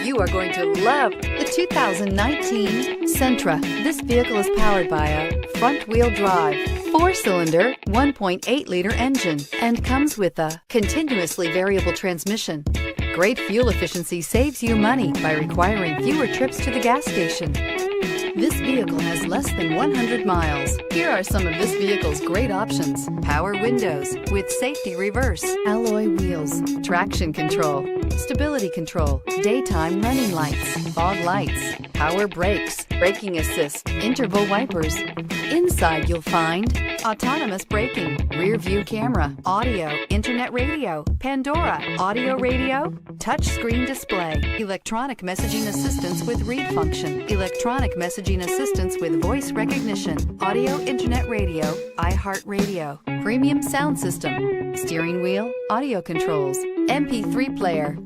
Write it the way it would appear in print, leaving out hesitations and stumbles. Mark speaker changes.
Speaker 1: You are going to love the 2019 Sentra. This vehicle is powered by a front-wheel drive, 4-cylinder, 1.8-liter engine, and comes with a continuously variable transmission. Great fuel efficiency saves you money by requiring fewer trips to the gas station. This vehicle has less than 100 miles. Here are some of this vehicle's great options: power windows with safety reverse, alloy wheels, traction control, stability control, daytime running lights, fog lights, power brakes, braking assist, interval wipers. Inside you'll find autonomous braking, rear view camera, audio, internet radio, Pandora, audio radio, touchscreen display, electronic messaging assistance with read function, electronic messaging assistance with voice recognition, audio internet radio, iHeartRadio, premium sound system, steering wheel audio controls, MP3 player.